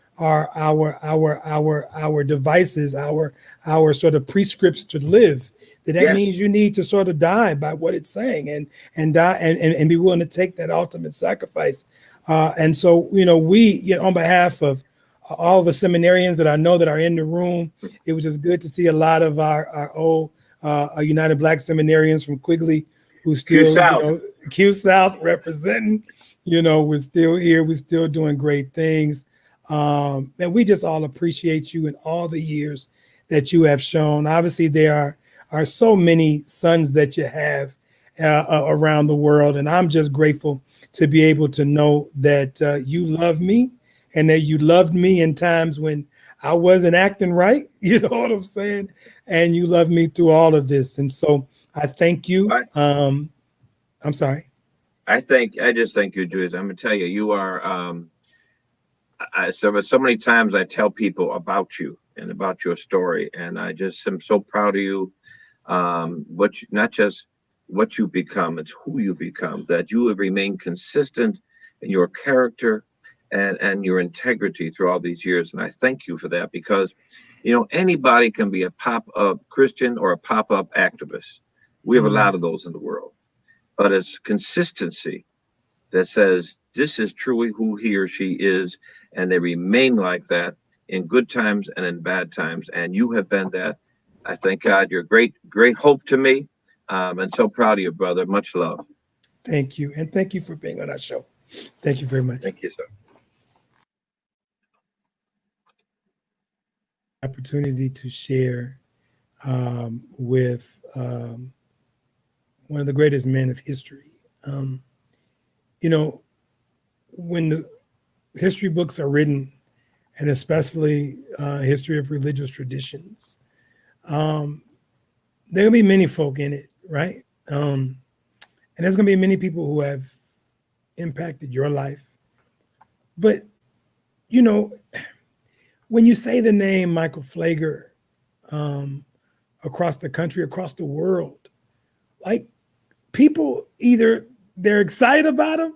devices, our sort of prescripts to live, that Yes. means you need to sort of die by what it's saying and die and be willing to take that ultimate sacrifice. And so, on behalf of all the seminarians that I know that are in the room, it was just good to see a lot of our old United Black seminarians from Quigley who still, South. Q South representing, we're still here. We're still doing great things. And we just all appreciate you and all the years that you have shown. Obviously, there are so many sons that you have around the world. And I'm just grateful to be able to know that you love me and that you loved me in times when I wasn't acting right. You know what I'm saying? And you love me through all of this. And so I thank you. I'm sorry. I just thank you, Julius. I'm gonna tell you, you are. So many times I tell people about you and about your story, and I just am so proud of you. Not just what you become, it's who you become. That you have remained consistent in your character and your integrity through all these years, and I thank you for that because, anybody can be a pop-up Christian or a pop-up activist. We have a lot of those in the world. But it's consistency that says this is truly who he or she is, and they remain like that in good times and in bad times. And you have been that. I thank God. You're great hope to me, and so proud of you, brother. Much love. Thank you, and thank you for being on our show. Thank you very much. Thank you, sir. Opportunity to share with one of the greatest men of history. When the history books are written, and especially history of religious traditions, there'll be many folk in it, right? And there's going to be many people who have impacted your life. But, when you say the name Michael Pfleger across the country, across the world, like people either they're excited about him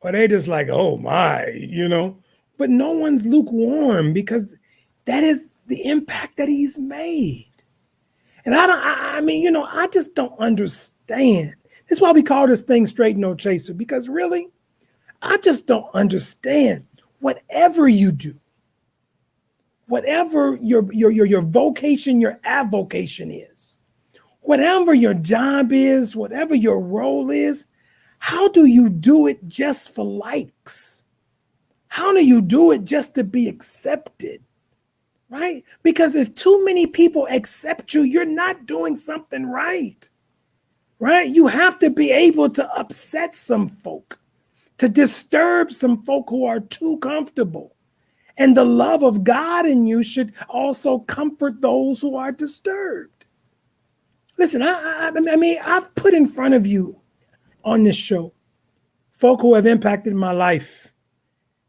or they just like, oh my, but no one's lukewarm because that is the impact that he's made. And I just don't understand. That's why we call this thing Straight No Chaser, because really, I just don't understand. Whatever you do, whatever your vocation, your avocation is, whatever your job is, whatever your role is, how do you do it just for likes? How do you do it just to be accepted? Right? Because if too many people accept you, you're not doing something right. Right? You have to be able to upset some folk, to disturb some folk who are too comfortable. And the love of God in you should also comfort those who are disturbed. Listen, I've put in front of you on this show folk who have impacted my life,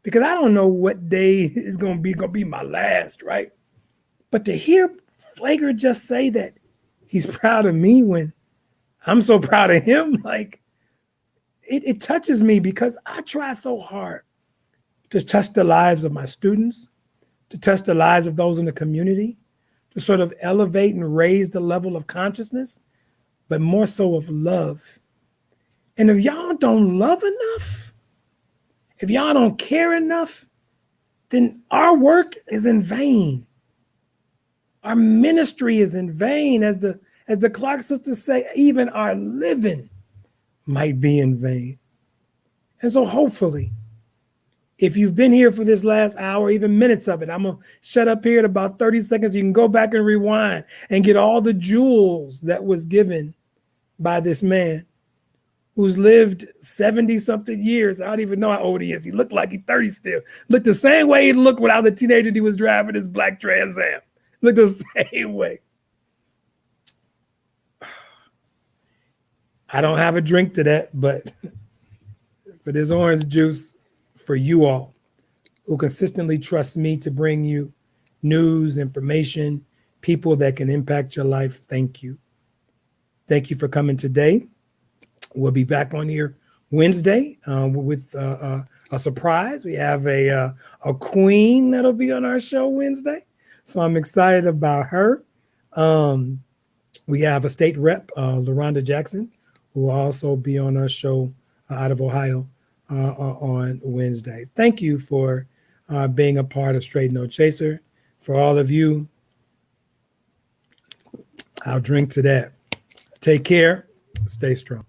because I don't know what day is going to be my last, right? But to hear Pfleger just say that he's proud of me when I'm so proud of him, like it touches me, because I try so hard to touch the lives of my students, to touch the lives of those in the community, to sort of elevate and raise the level of consciousness, but more so of love. And if y'all don't love enough, if y'all don't care enough, then our work is in vain. Our ministry is in vain. As the Clark sisters say, even our living might be in vain. And so hopefully, if you've been here for this last hour, even minutes of it, I'm going to shut up here at about 30 seconds. You can go back and rewind and get all the jewels that was given by this man who's lived 70-something years. I don't even know how old he is. He looked like he's 30 still. Looked the same way he looked when I was a teenager and he was driving his black Trans Am. Looked the same way. I don't have a drink to that, but for this orange juice, for you all who consistently trust me to bring you news, information, people that can impact your life, thank you. Thank you for coming today. We'll be back on here Wednesday with a surprise. We have a queen that'll be on our show Wednesday, so I'm excited about her. We have a state rep, LaRonda Jackson, who will also be on our show out of Ohio on Wednesday. Thank you for being a part of Straight No Chaser. For all of you, I'll drink to that. Take care. Stay strong.